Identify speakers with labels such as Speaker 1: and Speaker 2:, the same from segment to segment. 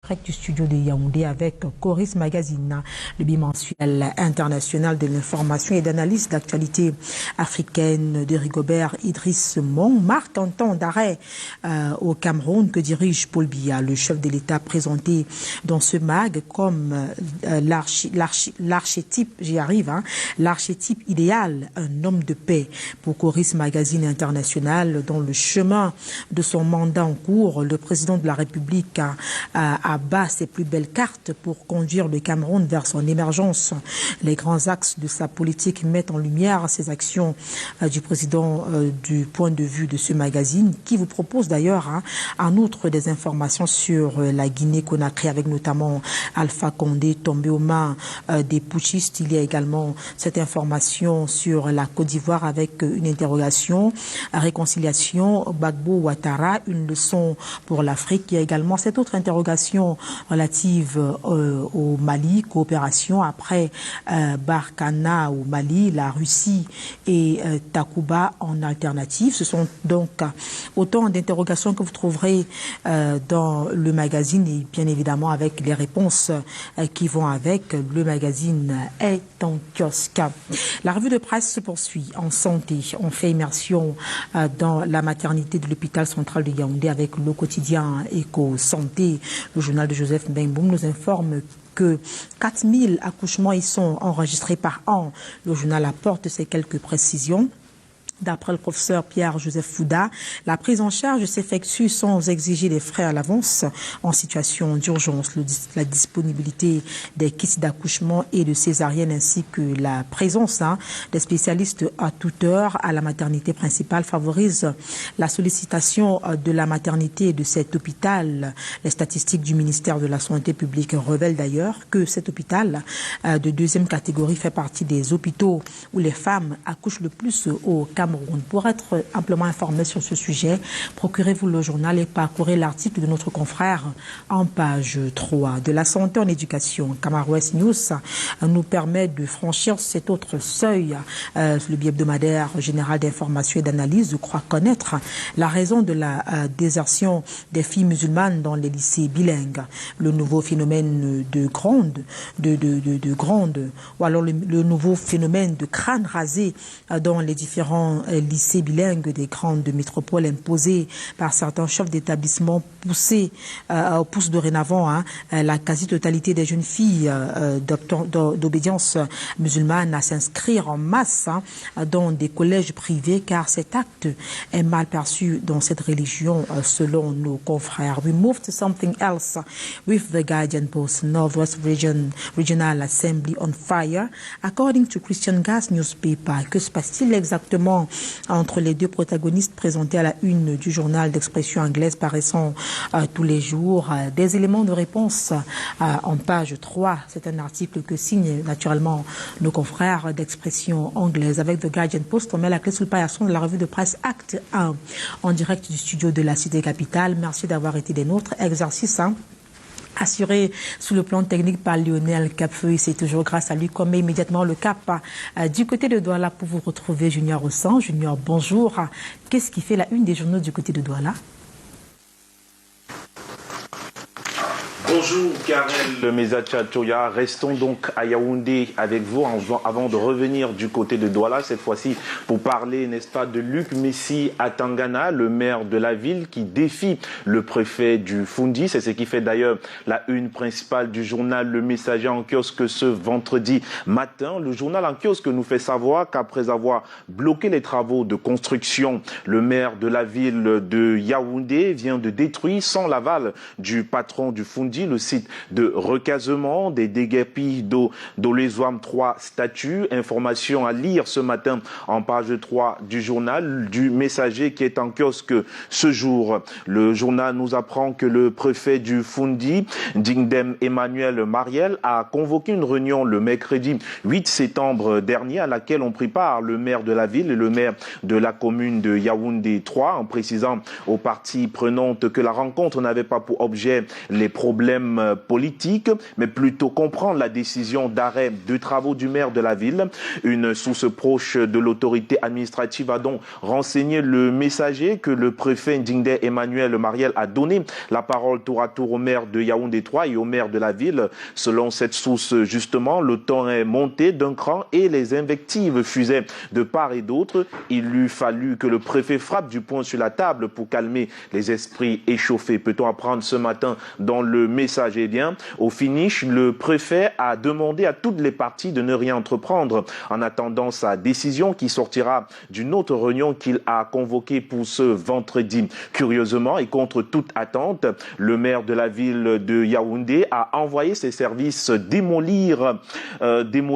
Speaker 1: Du studio de Yaoundé avec Coris Magazine, le bimensuel international de l'information et d'analyse d'actualité africaine de Rigobert Idriss Mon marque un temps d'arrêt au Cameroun que dirige Paul Biya, le chef de l'État présenté dans ce mag comme l'archétype, j'y arrive, l'archétype idéal, un homme de paix. Pour Coris Magazine international, dans le chemin de son mandat en cours, le président de la République a bat ses plus belles cartes pour conduire le Cameroun vers son émergence. Les grands axes de sa politique mettent en lumière ces actions du président du point de vue de ce magazine, qui vous propose d'ailleurs en outre des informations sur la Guinée-Conakry, avec notamment Alpha Condé tombé aux mains des putschistes. Il y a également cette information sur la Côte d'Ivoire avec une interrogation, réconciliation, Gbagbo Ouattara, une leçon pour l'Afrique. Il y a également cette autre interrogation relative au Mali, coopération après Barkhane au Mali, la Russie et Takuba en alternative. Ce sont donc autant d'interrogations que vous trouverez dans le magazine et bien évidemment avec les réponses qui vont avec. Le magazine est en kiosque. La revue de presse se poursuit en santé. On fait immersion dans la maternité de l'hôpital central de Yaoundé avec le quotidien Éco Santé. Le journal de Joseph Mbengboum nous informe que 4000 accouchements y sont enregistrés par an. Le journal apporte ces quelques précisions. D'après le professeur Pierre-Joseph Fouda, la prise en charge s'effectue sans exiger des frais à l'avance en situation d'urgence. La disponibilité des kits d'accouchement et de césarienne ainsi que la présence des spécialistes à toute heure à la maternité principale favorise la sollicitation de la maternité de cet hôpital. Les statistiques du ministère de la Santé publique révèlent d'ailleurs que cet hôpital de deuxième catégorie fait partie des hôpitaux où les femmes accouchent le plus au Cameroun. Pour être amplement informé sur ce sujet, procurez-vous le journal et parcourez l'article de notre confrère en page 3. De la santé en éducation, Camarouest News nous permet de franchir cet autre seuil. Le bi-hebdomadaire général d'information et d'analyse croit connaître la raison de la désertion des filles musulmanes dans les lycées bilingues. Le nouveau phénomène ou alors le nouveau phénomène de crâne rasé dans les différents lycées bilingues des grandes métropoles imposés par certains chefs d'établissement pousse dorénavant la quasi-totalité des jeunes filles d'obédience musulmane à s'inscrire en masse dans des collèges privés car cet acte est mal perçu dans cette religion selon nos confrères. We move to something else with the Guardian Post. Northwest Regional Assembly on fire. According to Christian Gas newspaper, que se passe-t-il exactement entre les deux protagonistes présentés à la une du journal d'expression anglaise paraissant tous les jours? Des éléments de réponse en page 3. C'est un article que signent naturellement nos confrères d'expression anglaise. Avec The Guardian Post, on met la clé sous le paillasson de la revue de presse Acte 1 en direct du studio de la Cité Capitale. Merci d'avoir été des nôtres. Exercice assuré sous le plan technique par Lionel Capfeuille. C'est toujours grâce à lui qu'on met immédiatement le cap du côté de Douala pour vous retrouver Junior Ossan. Junior, bonjour. Qu'est-ce qui fait la une des journaux du côté de Douala?
Speaker 2: Bonjour Karel Mezacha Toya, restons donc à Yaoundé avec vous avant de revenir du côté de Douala, cette fois-ci pour parler, n'est-ce pas, de Luc Messi Atangana, le maire de la ville qui défie le préfet du Fundi. C'est ce qui fait d'ailleurs la une principale du journal Le Messager en kiosque ce vendredi matin. Le journal en kiosque nous fait savoir qu'après avoir bloqué les travaux de construction, le maire de la ville de Yaoundé vient de détruire sans l'aval du patron du Fundi le site de recasement des déguerpis d'Olézoam 3 statuts. Information à lire ce matin en page 3 du journal du Messager qui est en kiosque ce jour. Le journal nous apprend que le préfet du Fundi, Dingdem Emmanuel Mariel, a convoqué une réunion le mercredi 8 septembre dernier à laquelle ont pris part le maire de la ville et le maire de la commune de Yaoundé 3 en précisant aux parties prenantes que la rencontre n'avait pas pour objet les problèmes problème politique, mais plutôt comprendre la décision d'arrêt de travaux du maire de la ville. Une source proche de l'autorité administrative a donc renseigné le messager que le préfet Ndingde Emmanuel Mariel a donné la parole tour à tour au maire de Yaoundé 3 et au maire de la ville. Selon cette source, justement, le ton est monté d'un cran et les invectives fusaient de part et d'autre. Il eût fallu que le préfet frappe du poing sur la table pour calmer les esprits échauffés. Peut-on apprendre ce matin dans le message? Eh bien, au finish, le préfet a demandé à toutes les parties de ne rien entreprendre en attendant sa décision qui sortira d'une autre réunion qu'il a convoquée pour ce vendredi. Curieusement et contre toute attente, le maire de la ville de Yaoundé a envoyé ses services démolir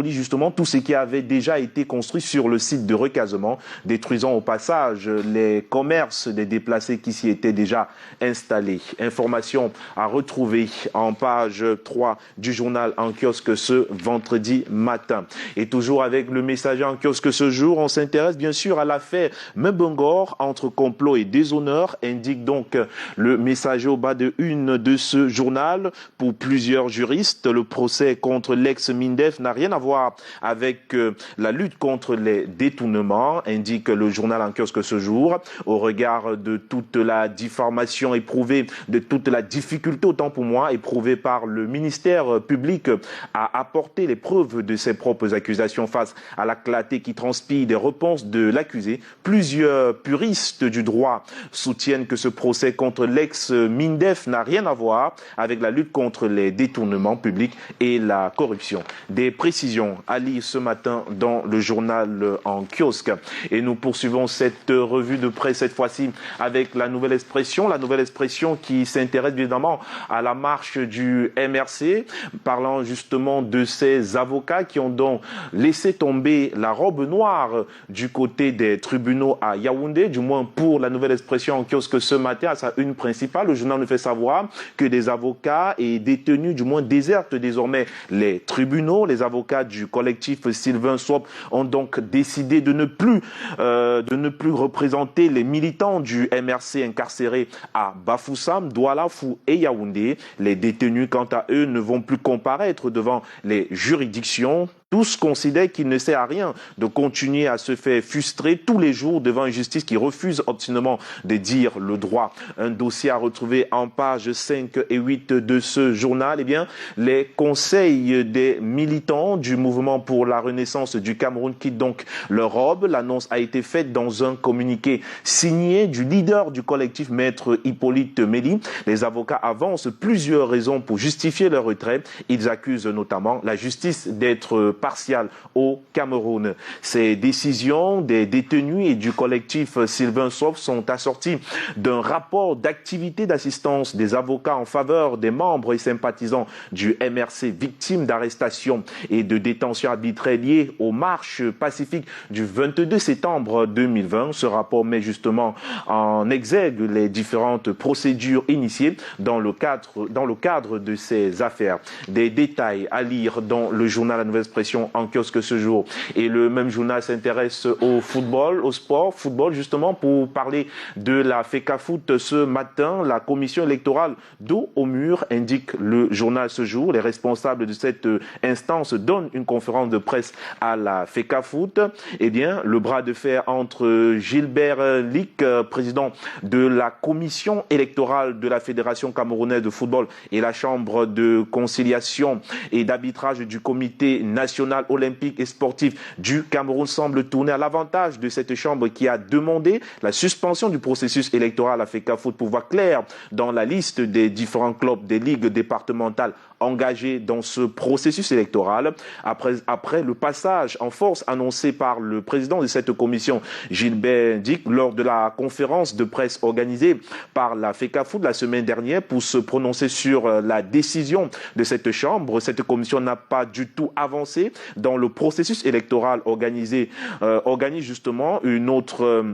Speaker 2: justement tout ce qui avait déjà été construit sur le site de recasement, détruisant au passage les commerces des déplacés qui s'y étaient déjà installés. Information à retrouver en page 3 du journal en kiosque ce vendredi matin. Et toujours avec le messager en kiosque ce jour, on s'intéresse bien sûr à l'affaire Mbengor entre complot et déshonneur, indique donc le messager au bas de une de ce journal. Pour plusieurs juristes, le procès contre l'ex-Mindef n'a rien à voir avec la lutte contre les détournements, indique le journal en kiosque ce jour. Au regard de toute la diffamation éprouvée, de toute la difficulté, autant pour moi, éprouvée par le ministère public à apporter les preuves de ses propres accusations face à la clarté qui transpire des réponses de l'accusé, plusieurs puristes du droit soutiennent que ce procès contre l'ex-Mindef n'a rien à voir avec la lutte contre les détournements publics et la corruption. Des précisions à lire ce matin dans le journal en kiosque. Et nous poursuivons cette revue de presse cette fois-ci avec la Nouvelle Expression qui s'intéresse évidemment à la marche du MRC, parlant justement de ces avocats qui ont donc laissé tomber la robe noire du côté des tribunaux à Yaoundé, du moins pour la Nouvelle Expression en kiosque ce matin à sa une principale. Le journal nous fait savoir que des avocats et détenus du moins désertent désormais les tribunaux. Les avocats du collectif Sylvain Swap ont donc décidé de ne plus représenter les militants du MRC incarcérés à Bafoussam, Douala, Fou et Yaoundé. Les détenus, quant à eux, ne vont plus comparaître devant les juridictions. Tous considèrent qu'il ne sert à rien de continuer à se faire frustrer tous les jours devant une justice qui refuse obstinément de dire le droit. Un dossier à retrouver en pages 5 et 8 de ce journal. Eh bien, les conseils des militants du mouvement pour la renaissance du Cameroun quittent donc leur robe. L'annonce a été faite dans un communiqué signé du leader du collectif, Maître Hippolyte Méli. Les avocats avancent plusieurs raisons pour justifier leur retrait. Ils accusent notamment la justice d'être partiale au Cameroun. Ces décisions des détenus et du collectif Sylvain Swap sont assorties d'un rapport d'activité d'assistance des avocats en faveur des membres et sympathisants du MRC victimes d'arrestations et de détentions arbitraires liées aux marches pacifiques du 22 septembre 2020. Ce rapport met justement en exergue les différentes procédures initiées dans le cadre de ces affaires. Des détails à lire dans le journal La Nouvelle Expression en kiosque ce jour. Et le même journal s'intéresse au football, au sport, football justement pour parler de la FECAFOOT ce matin. La commission électorale dos au mur, indique le journal ce jour. Les responsables de cette instance donnent une conférence de presse à la FECAFOOT. Eh bien, le bras de fer entre Gilbert Lick, président de la commission électorale de la Fédération camerounaise de football et la chambre de conciliation et d'arbitrage du comité national olympique et sportif du Cameroun semble tourner à l'avantage de cette chambre qui a demandé la suspension du processus électoral à FECAFOOT pour voir clair dans la liste des différents clubs des ligues départementales engagés dans ce processus électoral. Après le passage en force annoncé par le président de cette commission, Gilbert Dick, lors de la conférence de presse organisée par la FECAFOOT la semaine dernière pour se prononcer sur la décision de cette chambre. Cette commission n'a pas du tout avancé dans le processus électoral organise justement une autre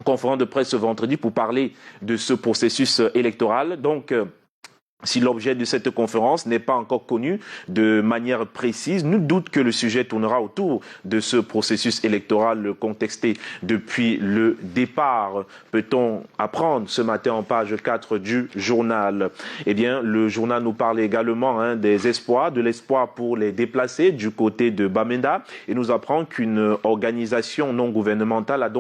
Speaker 2: conférence de presse ce vendredi pour parler de ce processus électoral. Donc, Si l'objet de cette conférence n'est pas encore connu de manière précise, nul doute que le sujet tournera autour de ce processus électoral contesté depuis le départ. Peut-on apprendre ce matin en page 4 du journal? Eh bien, le journal nous parle également des espoirs, de l'espoir pour les déplacés du côté de Bamenda, et nous apprend qu'une organisation non gouvernementale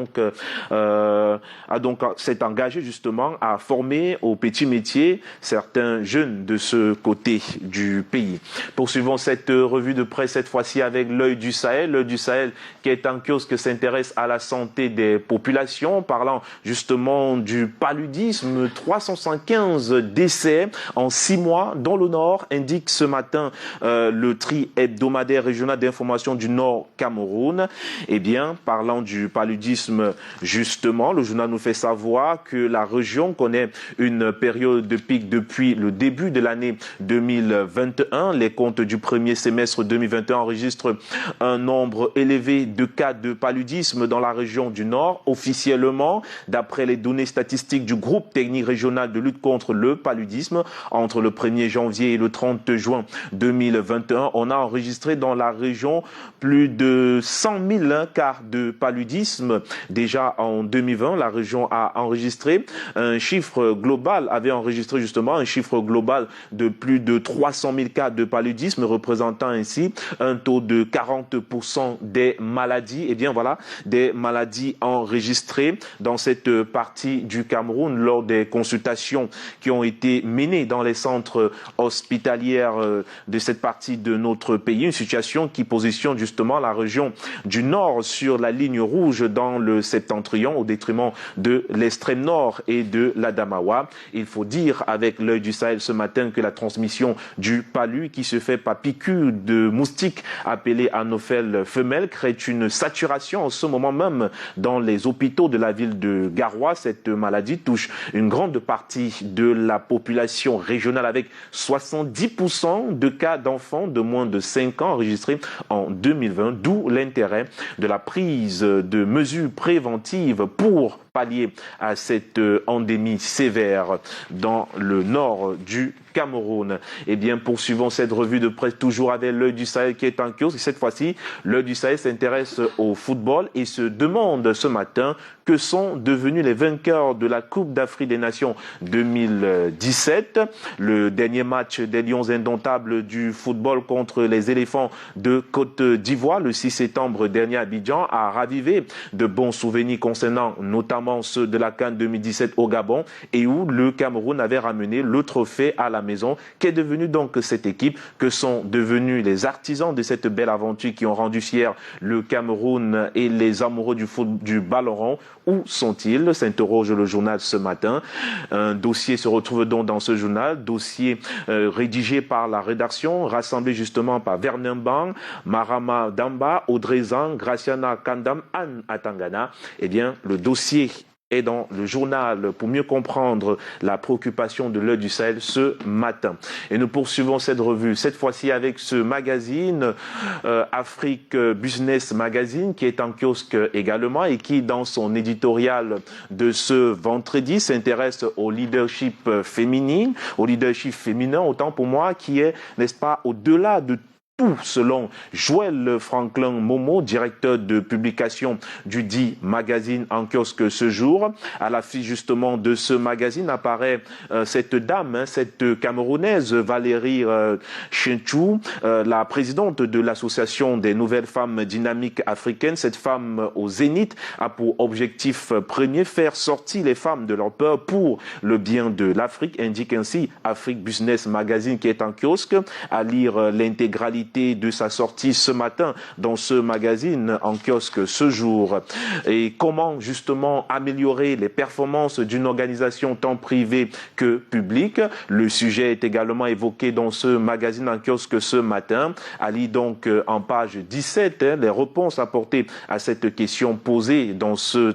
Speaker 2: s'est engagée justement à former au petit métier certains jeunes de ce côté du pays. Poursuivons cette revue de presse cette fois-ci avec l'œil du Sahel. L'œil du Sahel qui est un kiosque s'intéresse à la santé des populations, parlant justement du paludisme. 375 décès en 6 mois dans le Nord, indique ce matin le tri hebdomadaire régional d'information du Nord Cameroun. Eh bien, parlant du paludisme justement, le journal nous fait savoir que la région connaît une période de pic depuis le début de l'année 2021. Les comptes du premier semestre 2021 enregistrent un nombre élevé de cas de paludisme dans la région du Nord. Officiellement, d'après les données statistiques du groupe technique régional de lutte contre le paludisme, entre le 1er janvier et le 30 juin 2021, on a enregistré dans la région plus de 100 000 cas de paludisme. Déjà en 2020, la région a enregistré un chiffre global, un chiffre global de plus de 300 000 cas de paludisme, représentant ainsi un taux de 40% des maladies. Et bien voilà, des maladies enregistrées dans cette partie du Cameroun lors des consultations qui ont été menées dans les centres hospitaliers de cette partie de notre pays. Une situation qui positionne justement la région du Nord sur la ligne rouge dans le septentrion au détriment de l'extrême nord et de l'Adamawa. Il faut dire avec l'œil du Sahel ce matin que la transmission du palu qui se fait par piqûre de moustiques appelés anophèles femelles crée une saturation en ce moment même dans les hôpitaux de la ville de Garoua. Cette maladie touche une grande partie de la population régionale avec 70% de cas d'enfants de moins de 5 ans enregistrés en 2020, d'où l'intérêt de la prise de mesures préventives pour pallier à cette endémie sévère dans le nord du Cameroun. Eh bien, poursuivons cette revue de presse toujours avec l'œil du Sahel qui est en kiosque. Cette fois-ci, l'œil du Sahel s'intéresse au football et se demande ce matin que sont devenus les vainqueurs de la Coupe d'Afrique des Nations 2017. Le dernier match des Lions indomptables du football contre les éléphants de Côte d'Ivoire le 6 septembre dernier à Abidjan a ravivé de bons souvenirs concernant notamment ceux de la CAN 2017 au Gabon et où le Cameroun avait ramené le trophée à la maison. Qu'est devenue donc cette équipe? Que sont devenus les artisans de cette belle aventure qui ont rendu fier le Cameroun et les amoureux du ballon rond? Où sont-ils? S'interroge le journal ce matin. Un dossier se retrouve donc dans ce journal, dossier rédigé par la rédaction, rassemblé justement par Vernon Bang, Marama Damba, Audrey Zang, Graciana Kandam, Anne Atangana. Eh bien, le dossier est dans le journal pour mieux comprendre la préoccupation de l'œil du Sahel ce matin. Et nous poursuivons cette revue, cette fois-ci avec ce magazine, Afrique Business Magazine, qui est en kiosque également et qui, dans son éditorial de ce vendredi, s'intéresse au leadership féminin, autant pour moi, qui est, n'est-ce pas, au-delà de tout, selon Joël Franklin Momo, directeur de publication du dit magazine en kiosque ce jour. À l'affiche justement de ce magazine apparaît cette dame, cette Camerounaise, Valérie Chenchou, la présidente de l'association des nouvelles femmes dynamiques africaines. Cette femme au zénith a pour objectif premier faire sortir les femmes de leur peur pour le bien de l'Afrique, indique ainsi Afrique Business Magazine qui est en kiosque. À lire l'intégralité de sa sortie ce matin dans ce magazine en kiosque ce jour. Et comment justement améliorer les performances d'une organisation tant privée que publique? Le sujet est également évoqué dans ce magazine en kiosque ce matin. À lire donc en page 17 les réponses apportées à cette question posée dans ce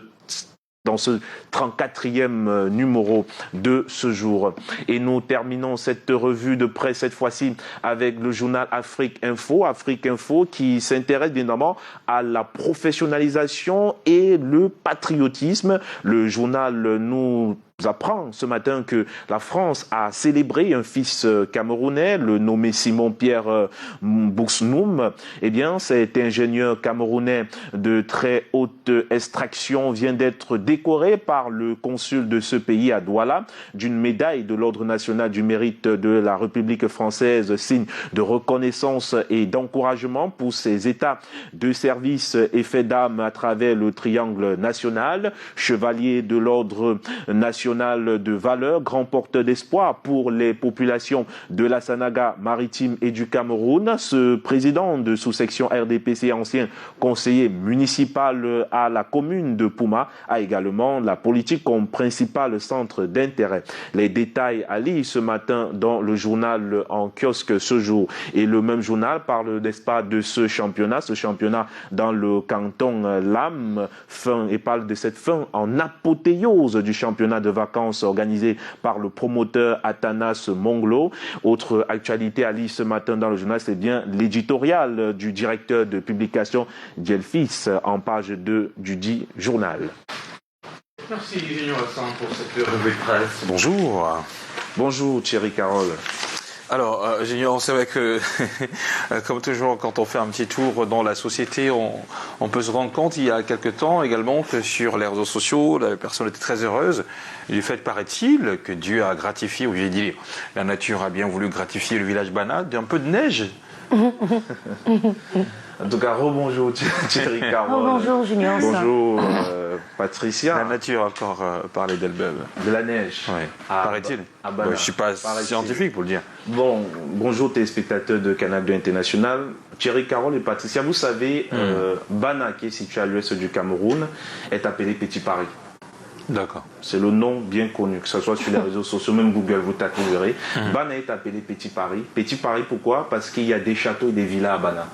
Speaker 2: 34e numéro de ce jour. Et nous terminons cette revue de presse cette fois-ci avec le journal Afrique Info qui s'intéresse évidemment à la professionnalisation et le patriotisme. Le journal nous apprend ce matin que la France a célébré un fils camerounais, le nommé Simon-Pierre Bouxnoum. Eh bien, cet ingénieur camerounais de très haute extraction vient d'être décoré par le consul de ce pays à Douala d'une médaille de l'Ordre national du mérite de la République française, signe de reconnaissance et d'encouragement pour ses états de service et fait d'âme à travers le triangle national. Chevalier de l'Ordre national de valeur, grand porteur d'espoir pour les populations de la Sanaga maritime et du Cameroun. Ce président de sous-section RDPC, ancien conseiller municipal à la commune de Pouma, a également la politique comme principal centre d'intérêt. Les détails à lire ce matin dans le journal en kiosque ce jour. Et le même journal parle, n'est-ce pas, de ce championnat dans le canton Lam, et parle de cette fin en apothéose du championnat de vacances organisé par le promoteur Athanas Monglo. Autre actualité à lire ce matin dans le journal, c'est bien l'éditorial du directeur de publication Djelfis en page 2 du dit journal.
Speaker 3: Merci Junior Hassan pour cette revue de presse. Bonjour.
Speaker 2: Bonjour Thierry Carole.
Speaker 3: Alors, Junior, c'est vrai que, comme toujours, quand on fait un petit tour dans la société, on peut se rendre compte, il y a quelque temps également, que sur les réseaux sociaux, la personne était très heureuse du fait, paraît-il, que Dieu a gratifié, ou j'ai dit, la nature a bien voulu gratifier le village Bana d'un peu de neige.
Speaker 2: En tout cas, rebonjour Thierry Carole.
Speaker 4: Bonjour Junior.
Speaker 2: Bonjour Patricia.
Speaker 3: La nature a encore parlé d'elle-même.
Speaker 2: De la neige.
Speaker 3: Oui, paraît-il. Je ne suis pas scientifique pour le dire.
Speaker 2: Bon, bonjour téléspectateurs de Canal 2 International. Thierry Carole et Patricia, vous savez, Bana, qui est situé à l'ouest du Cameroun, est appelé Petit Paris.
Speaker 3: D'accord.
Speaker 2: C'est le nom bien connu, que ce soit sur les réseaux sociaux, même Google, vous tapez, vous verrez. Bana est appelé Petit Paris. Petit Paris, pourquoi? Parce qu'il y a des châteaux et des villas à Bana.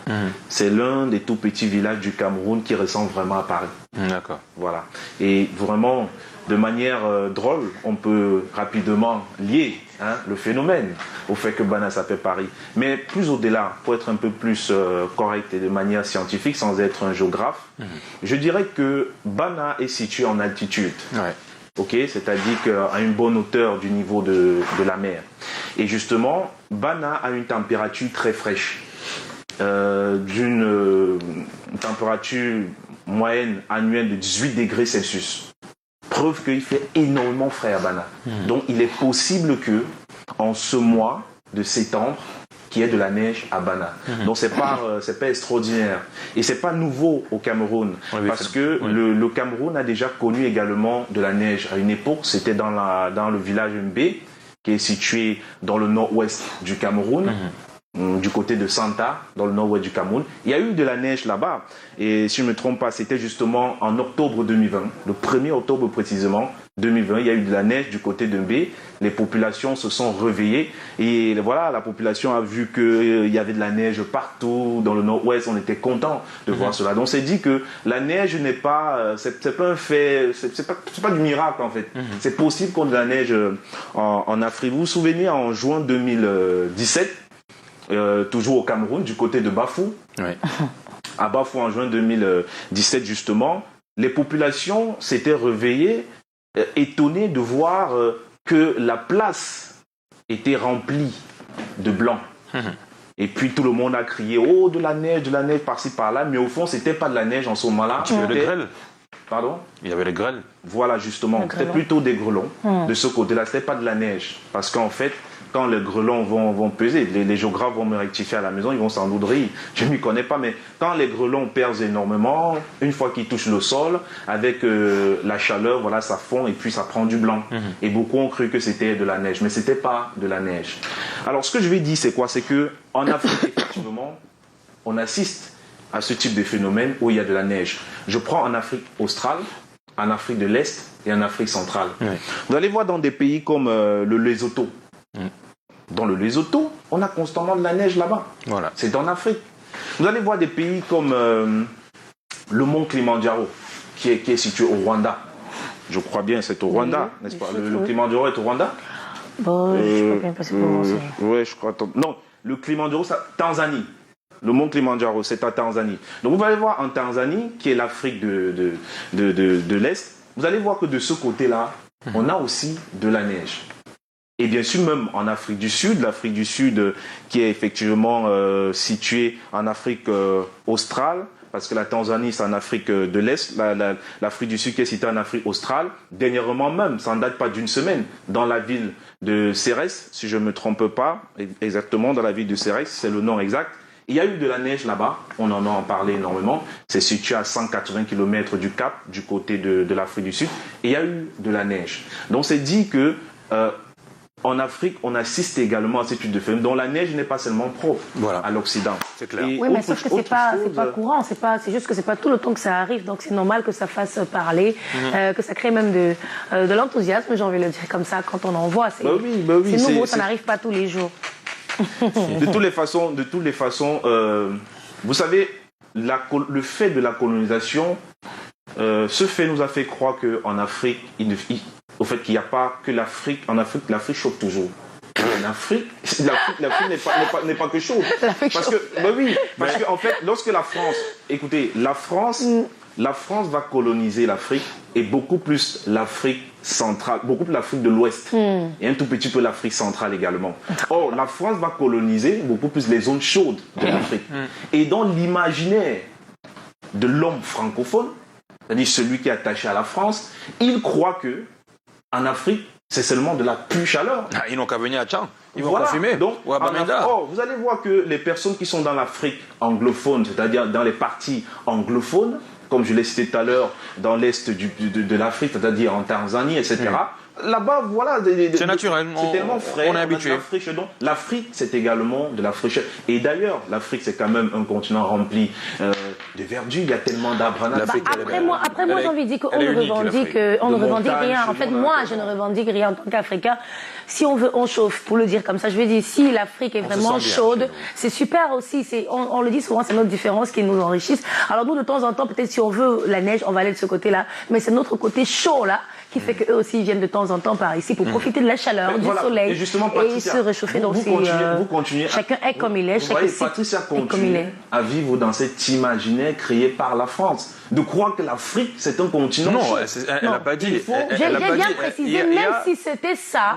Speaker 2: C'est l'un des tout petits villages du Cameroun qui ressemble vraiment à Paris.
Speaker 3: D'accord.
Speaker 2: Voilà. Et vraiment, de manière drôle, on peut rapidement lier le phénomène au fait que Bana s'appelle Paris. Mais plus au-delà, pour être un peu plus correct et de manière scientifique, sans être un géographe, je dirais que Bana est situé en altitude.
Speaker 3: Ouais.
Speaker 2: Ok, c'est-à-dire qu'à une bonne hauteur du niveau de la mer. Et justement, Bana a une température très fraîche, d'une température moyenne annuelle de 18 degrés Celsius. Preuve qu'il fait énormément frais à Bana. Donc il est possible que en ce mois de septembre, qu'il y ait de la neige à Bana. Donc c'est pas extraordinaire. Et c'est pas nouveau au Cameroun. Parce que le Cameroun a déjà connu également de la neige. À une époque, c'était dans le village Mbé, qui est situé dans le nord-ouest du Cameroun. Du côté de Santa, dans le nord-ouest du Cameroun. Il y a eu de la neige là-bas. Et si je ne me trompe pas, c'était justement en octobre 2020, le 1er octobre précisément, 2020, il y a eu de la neige du côté de Mbé. Les populations se sont réveillées. Et voilà, la population a vu qu'il y avait de la neige partout. Dans le nord-ouest, on était content de voir cela. Donc, on s'est dit que la neige n'est pas... c'est pas un fait... C'est pas du miracle, en fait. C'est possible qu'on ait de la neige en Afrique. Vous vous souvenez, en juin 2017, toujours au Cameroun, du côté de Bafou. Oui. À Bafou, en juin 2017, justement, les populations s'étaient réveillées, étonnées de voir que la place était remplie de blanc. Et puis tout le monde a crié « Oh, de la neige par-ci, par-là ». Mais au fond, c'était pas de la neige en ce moment-là.
Speaker 3: Il y avait des grêles.
Speaker 2: Pardon?
Speaker 3: Il y avait les grêles.
Speaker 2: Voilà, justement. C'était plutôt des grêlons. De ce côté-là, c'était pas de la neige. Parce qu'en fait, quand les grêlons vont peser, les géographes vont me rectifier à la maison, ils vont s'en rire. Je ne m'y connais pas, mais quand les grêlons pèsent énormément, une fois qu'ils touchent le sol, avec la chaleur, voilà, ça fond et puis ça prend du blanc. Et beaucoup ont cru que c'était de la neige, mais c'était pas de la neige. Alors, ce que je vais dire, c'est quoi? C'est que en Afrique, effectivement, on assiste à ce type de phénomène où il y a de la neige. Je prends en Afrique australe, en Afrique de l'Est et en Afrique centrale. Vous allez voir dans des pays comme le Lesotho. Dans le Lesotho, on a constamment de la neige là-bas. Voilà. C'est en Afrique. Vous allez voir des pays comme le mont Kilimanjaro, qui est situé au Rwanda. Je crois bien, c'est au Rwanda, n'est-ce pas? Le Kilimanjaro est au Rwanda?
Speaker 4: Bon, je crois bien passer pour moi.
Speaker 2: Oui, je crois. Non, le Kilimanjaro, c'est Tanzanie. Le mont Kilimanjaro, c'est en Tanzanie. Donc vous allez voir en Tanzanie, qui est l'Afrique de l'Est, vous allez voir que de ce côté-là, on a aussi de la neige. Et bien sûr, même en Afrique du Sud, l'Afrique du Sud qui est effectivement située en Afrique australe, parce que la Tanzanie, c'est en Afrique de l'Est, l'Afrique du Sud qui est située en Afrique australe. Dernièrement même, ça ne date pas d'une semaine, dans la ville de Cérès, si je ne me trompe pas, exactement dans la ville de Cérès, c'est le nom exact. Il y a eu de la neige là-bas, on en a parlé énormément. C'est situé à 180 km du Cap, du côté de l'Afrique du Sud. Et il y a eu de la neige. Donc c'est dit que en Afrique, on assiste également à cette étude de phénomène dont la neige n'est pas seulement propre à l'Occident.
Speaker 3: C'est clair.
Speaker 4: Oui, mais sauf que c'est pas courant, c'est juste que c'est pas tout le temps que ça arrive, donc c'est normal que ça fasse parler, que ça crée même de l'enthousiasme, j'ai envie de le dire comme ça, quand on en voit. C'est nouveau, ça n'arrive pas tous les jours.
Speaker 2: De toutes les façons, vous savez, le fait de la colonisation, ce fait nous a fait croire qu'en Afrique, au fait qu'il n'y a pas que l'Afrique. En Afrique, l'Afrique chauffe toujours. En Afrique, l'Afrique n'est pas que chaude. Parce que en fait, lorsque la France, écoutez, la France va coloniser l'Afrique et beaucoup plus l'Afrique centrale, beaucoup plus l'Afrique de l'Ouest et un tout petit peu l'Afrique centrale également. Or, la France va coloniser beaucoup plus les zones chaudes de l'Afrique. Et dans l'imaginaire de l'homme francophone, c'est-à-dire celui qui est attaché à la France, il croit que en Afrique, c'est seulement de la pure chaleur.
Speaker 3: Ah, ils n'ont qu'à venir à Tchang. Ils vont confumer.
Speaker 2: Donc, vous allez voir que les personnes qui sont dans l'Afrique anglophone, c'est-à-dire dans les parties anglophones, comme je l'ai cité tout à l'heure, dans l'est de l'Afrique, c'est-à-dire en Tanzanie, etc., là-bas, voilà.
Speaker 3: C'est naturel.
Speaker 2: C'est tellement frais.
Speaker 3: On est habitué.
Speaker 2: L'Afrique, c'est également de la fraîcheur. Et d'ailleurs, l'Afrique, c'est quand même un continent rempli de verdure. Il y a tellement d'arbres en Afrique.
Speaker 4: Après moi, j'ai envie de dire qu'on ne revendique rien. En fait, moi, je ne revendique rien en tant qu'Africain. Si on veut, on chauffe. Pour le dire comme ça, je veux dire, si l'Afrique est vraiment chaude, c'est super aussi. On le dit souvent, c'est notre différence qui nous enrichisse. Alors nous, de temps en temps, peut-être si on veut la neige, on va aller de ce côté-là. Mais c'est notre côté chaud là qui fait qu'eux aussi ils viennent de temps en temps par ici pour profiter de la chaleur, du soleil et se réchauffer. Donc
Speaker 2: vous continuez
Speaker 4: chacun est comme il est, chacun
Speaker 2: Patricia continue à vivre dans cet imaginaire créé par la France, de croire que l'Afrique c'est un continent.
Speaker 3: Non, elle n'a pas dit.
Speaker 4: J'ai bien précisé, même si c'était ça.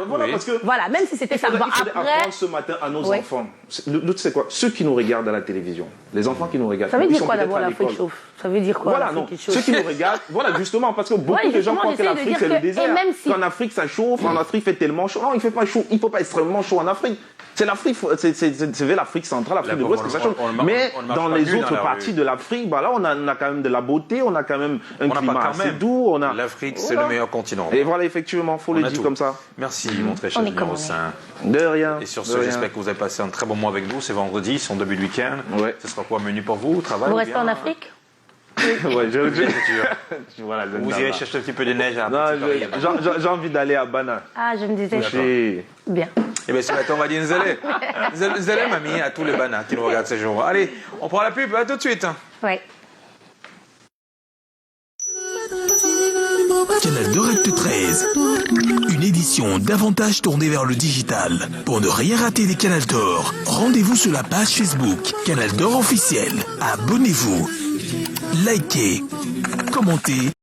Speaker 4: Voilà, même si c'était ça.
Speaker 2: Il faudrait apprendre ce matin à nos enfants. L'autre c'est quoi? Ceux qui nous regardent à la télévision, les enfants qui nous regardent.
Speaker 4: Ça veut dire quoi d'abord l'Afrique chauffe? Ça veut dire quoi?
Speaker 2: Voilà, non. Ceux qui nous regardent, voilà justement parce que beaucoup de gens croient que l'Afrique c'est le désert. Qu'en Afrique ça chauffe, en Afrique fait tellement chaud. Non, il fait pas chaud, il faut pas extrêmement chaud en Afrique. C'est l'Afrique, c'est vers l'Afrique centrale, l'Afrique de l'Ouest que ça chauffe. Mais dans les autres parties de l'Afrique, bah là on a quand même de la beauté, on a quand même un climat assez doux.
Speaker 3: L'Afrique c'est le meilleur continent.
Speaker 2: Et voilà, effectivement, faut le dire comme ça.
Speaker 3: Merci mon très cher numéro 5.
Speaker 2: De rien.
Speaker 3: Et sur ce, j'espère que vous avez passé un très bon mois avec nous. C'est vendredi, c'est en début de week-end. Ce sera quoi menu pour vous? Travail?
Speaker 4: Vous restez en Afrique?
Speaker 2: Ouais,
Speaker 3: voilà, vous irez chercher un petit peu de neige à
Speaker 2: j'ai envie d'aller à Bana.
Speaker 4: Ah, je me disais. Bien.
Speaker 3: Et bien, c'est maintenant, on va dire Zélé. Zélé, mamie, à tous les Bana qui nous regardent ces jours. Allez, on prend la pub, à tout de suite.
Speaker 4: Oui.
Speaker 5: Canal Direct 13. Une édition davantage tournée vers le digital. Pour ne rien rater des Canal d'Or, rendez-vous sur la page Facebook Canal d'Or officiel. Abonnez-vous. Likez, commentez